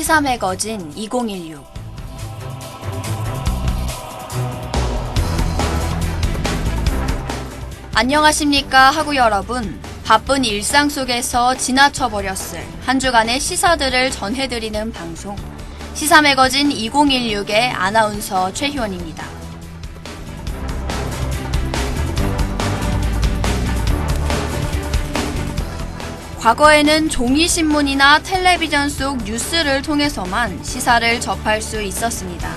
시사 매거진 2016. 안녕하십니까 하구 여러분. 바쁜 일상 속에서 지나쳐버렸을 한 주간의 시사들을 전해드리는 방송 시사 매거진 2016의 아나운서 최희원입니다. 과거에는 종이신문이나 텔레비전 속 뉴스를 통해서만 시사를 접할 수 있었습니다.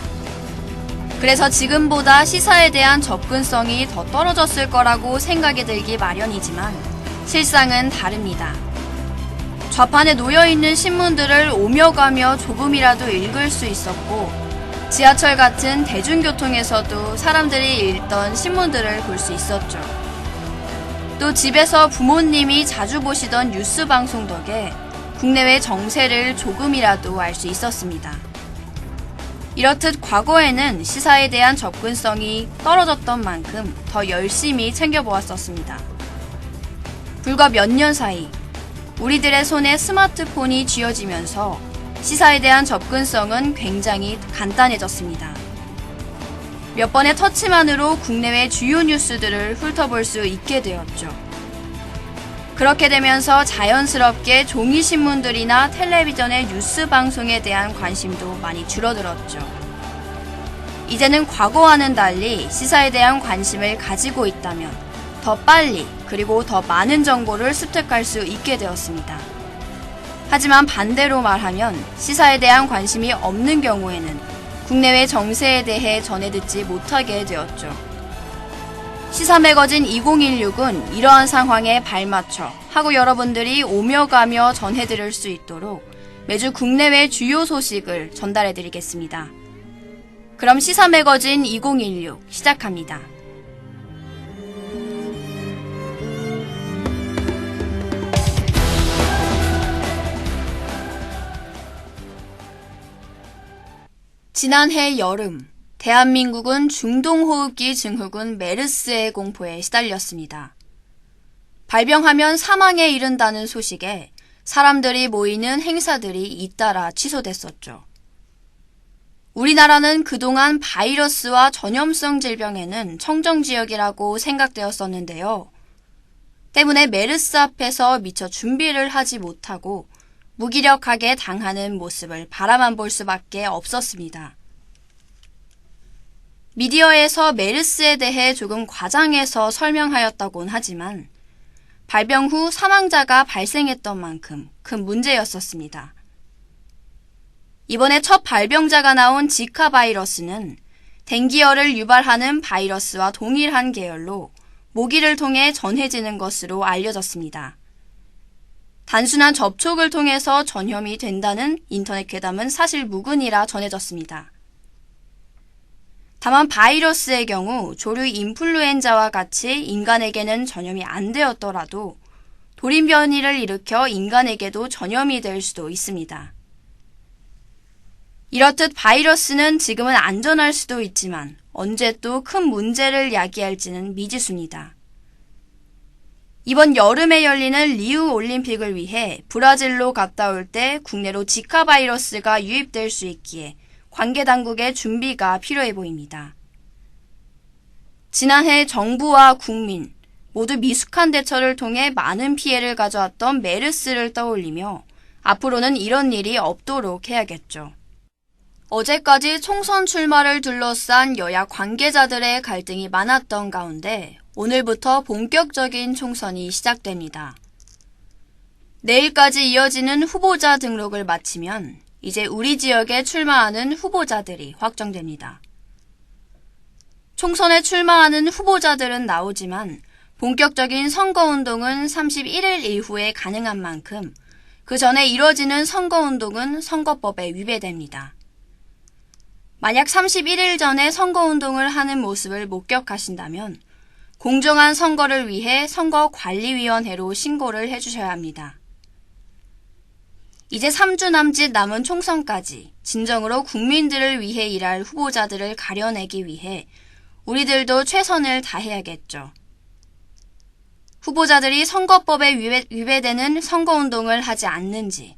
그래서 지금보다 시사에 대한 접근성이 더 떨어졌을 거라고 생각이 들기 마련이지만 실상은 다릅니다. 좌판에 놓여있는 신문들을 오며 가며 조금이라도 읽을 수 있었고 지하철 같은 대중교통에서도 사람들이 읽던 신문들을 볼 수 있었죠. 또 집에서 부모님이 자주 보시던 뉴스 방송 덕에 국내외 정세를 조금이라도 알 수 있었습니다. 이렇듯 과거에는 시사에 대한 접근성이 떨어졌던 만큼 더 열심히 챙겨보았었습니다. 불과 몇 년 사이 우리들의 손에 스마트폰이 쥐어지면서 시사에 대한 접근성은 굉장히 간단해졌습니다. 몇 번의 터치만으로 국내외 주요 뉴스들을 훑어볼 수 있게 되었죠. 그렇게 되면서 자연스럽게 종이신문들이나 텔레비전의 뉴스 방송에 대한 관심도 많이 줄어들었죠. 이제는 과거와는 달리 시사에 대한 관심을 가지고 있다면 더 빨리 그리고 더 많은 정보를 습득할 수 있게 되었습니다. 하지만 반대로 말하면 시사에 대한 관심이 없는 경우에는 국내외 정세에 대해 전해 듣지 못하게 되었죠. 시사 매거진 2016은 이러한 상황에 발맞춰 하고 여러분들이 오며 가며 전해드릴 수 있도록 매주 국내외 주요 소식을 전달해드리겠습니다. 그럼 시사 매거진 2016 시작합니다. 지난해 여름, 대한민국은 중동호흡기 증후군 메르스의 공포에 시달렸습니다. 발병하면 사망에 이른다는 소식에 사람들이 모이는 행사들이 잇따라 취소됐었죠. 우리나라는 그동안 바이러스와 전염성 질병에는 청정지역이라고 생각되었었는데요. 때문에 메르스 앞에서 미처 준비를 하지 못하고 무기력하게 당하는 모습을 바라만 볼 수밖에 없었습니다. 미디어에서 메르스에 대해 조금 과장해서 설명하였다곤 하지만 발병 후 사망자가 발생했던 만큼 큰 문제였었습니다. 이번에 첫 발병자가 나온 지카 바이러스는 댕기열을 유발하는 바이러스와 동일한 계열로 모기를 통해 전해지는 것으로 알려졌습니다. 단순한 접촉을 통해서 전염이 된다는 인터넷 괴담은 사실 무근이라 전해졌습니다. 다만 바이러스의 경우 조류 인플루엔자와 같이 인간에게는 전염이 안 되었더라도 돌연변이를 일으켜 인간에게도 전염이 될 수도 있습니다. 이렇듯 바이러스는 지금은 안전할 수도 있지만 언제 또 큰 문제를 야기할지는 미지수입니다. 이번 여름에 열리는 리우 올림픽을 위해 브라질로 갔다 올 때 국내로 지카 바이러스가 유입될 수 있기에 관계 당국의 준비가 필요해 보입니다. 지난해 정부와 국민 모두 미숙한 대처를 통해 많은 피해를 가져왔던 메르스를 떠올리며 앞으로는 이런 일이 없도록 해야겠죠. 어제까지 총선 출마를 둘러싼 여야 관계자들의 갈등이 많았던 가운데 오늘부터 본격적인 총선이 시작됩니다. 내일까지 이어지는 후보자 등록을 마치면 이제 우리 지역에 출마하는 후보자들이 확정됩니다. 총선에 출마하는 후보자들은 나오지만 본격적인 선거운동은 31일 이후에 가능한 만큼 그 전에 이뤄지는 선거운동은 선거법에 위배됩니다. 만약 31일 전에 선거운동을 하는 모습을 목격하신다면 공정한 선거를 위해 선거관리위원회로 신고를 해주셔야 합니다. 이제 3주 남짓 남은 총선까지 진정으로 국민들을 위해 일할 후보자들을 가려내기 위해 우리들도 최선을 다해야겠죠. 후보자들이 선거법에 위배되는 선거운동을 하지 않는지,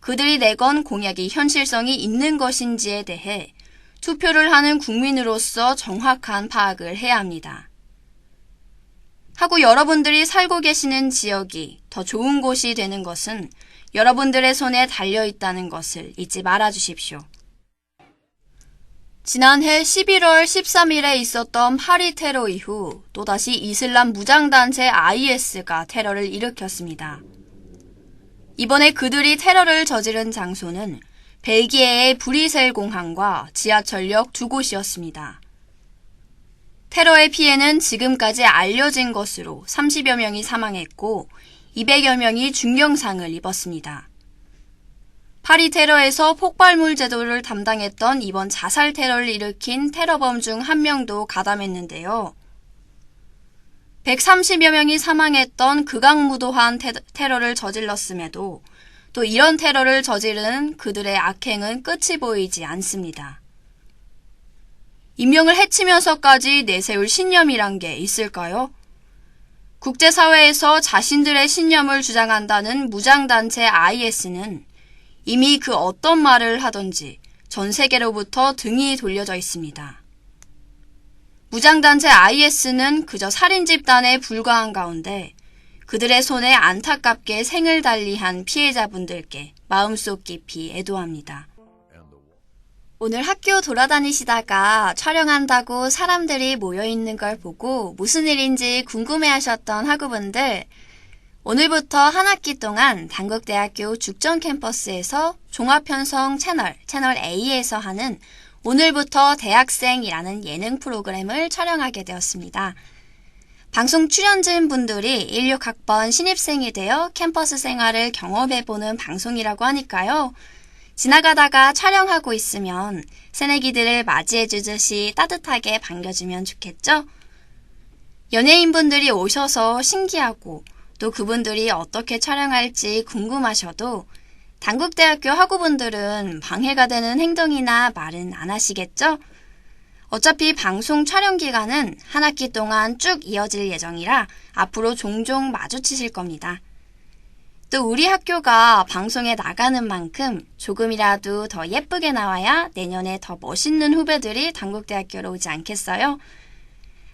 그들이 내건 공약이 현실성이 있는 것인지에 대해 투표를 하는 국민으로서 정확한 파악을 해야 합니다. 하고 여러분들이 살고 계시는 지역이 더 좋은 곳이 되는 것은 여러분들의 손에 달려있다는 것을 잊지 말아 주십시오. 지난해 11월 13일에 있었던 파리 테러 이후 또다시 이슬람 무장단체 IS가 테러를 일으켰습니다. 이번에 그들이 테러를 저지른 장소는 벨기에의 브리셀 공항과 지하철역 두 곳이었습니다. 테러의 피해는 지금까지 알려진 것으로 30여 명이 사망했고 200여 명이 중경상을 입었습니다. 파리 테러에서 폭발물 제조를 담당했던 이번 자살 테러를 일으킨 테러범 중 한 명도 가담했는데요. 130여 명이 사망했던 극악무도한 테러를 저질렀음에도 또 이런 테러를 저지르는 그들의 악행은 끝이 보이지 않습니다. 인명을 해치면서까지 내세울 신념이란 게 있을까요? 국제사회에서 자신들의 신념을 주장한다는 무장단체 IS는 이미 그 어떤 말을 하든지 전 세계로부터 등이 돌려져 있습니다. 무장단체 IS는 그저 살인 집단에 불과한 가운데 그들의 손에 안타깝게 생을 달리한 피해자분들께 마음속 깊이 애도합니다. 오늘 학교 돌아다니시다가 촬영한다고 사람들이 모여있는 걸 보고 무슨 일인지 궁금해하셨던 학우분들, 오늘부터 한 학기 동안 단국대학교 죽전 캠퍼스에서 종합편성 채널 A에서 하는 오늘부터 대학생이라는 예능 프로그램을 촬영하게 되었습니다. 방송 출연진 분들이 16학번 신입생이 되어 캠퍼스 생활을 경험해보는 방송이라고 하니까요. 지나가다가 촬영하고 있으면 새내기들을 맞이해주듯이 따뜻하게 반겨주면 좋겠죠? 연예인분들이 오셔서 신기하고 또 그분들이 어떻게 촬영할지 궁금하셔도 단국대학교 학우분들은 방해가 되는 행동이나 말은 안 하시겠죠? 어차피 방송 촬영 기간은 한 학기 동안 쭉 이어질 예정이라 앞으로 종종 마주치실 겁니다. 또 우리 학교가 방송에 나가는 만큼 조금이라도 더 예쁘게 나와야 내년에 더 멋있는 후배들이 단국대학교로 오지 않겠어요?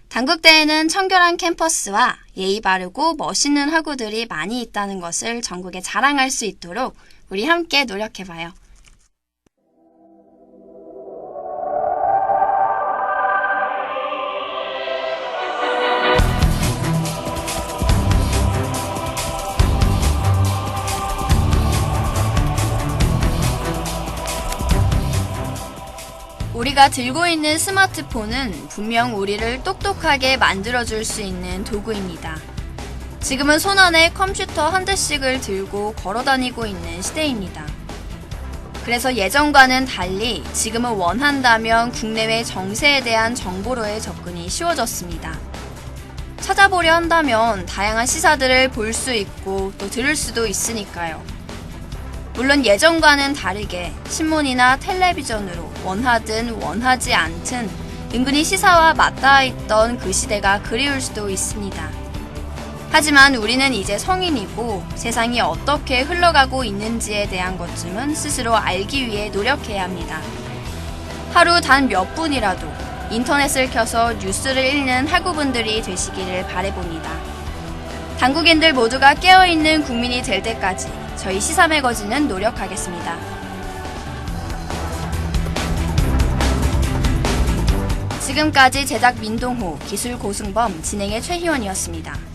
단국대에는 청결한 캠퍼스와 예의 바르고 멋있는 학우들이 많이 있다는 것을 전국에 자랑할 수 있도록 우리 함께 노력해봐요. 우리가 들고 있는 스마트폰은 분명 우리를 똑똑하게 만들어줄 수 있는 도구입니다. 지금은 손안에 컴퓨터 한 대씩을 들고 걸어다니고 있는 시대입니다. 그래서 예전과는 달리 지금은 원한다면 국내외 정세에 대한 정보로의 접근이 쉬워졌습니다. 찾아보려 한다면 다양한 시사들을 볼 수 있고 또 들을 수도 있으니까요. 물론 예전과는 다르게 신문이나 텔레비전으로 원하든 원하지 않든 은근히 시사와 맞닿아 있던 그 시대가 그리울 수도 있습니다. 하지만 우리는 이제 성인이고 세상이 어떻게 흘러가고 있는지에 대한 것쯤은 스스로 알기 위해 노력해야 합니다. 하루 단 몇 분이라도 인터넷을 켜서 뉴스를 읽는 학우분들이 되시기를 바라봅니다. 당국인들 모두가 깨어있는 국민이 될 때까지 저희 시사매거진은 노력하겠습니다. 지금까지 제작 민동호, 기술 고승범, 진행의 최희원이었습니다.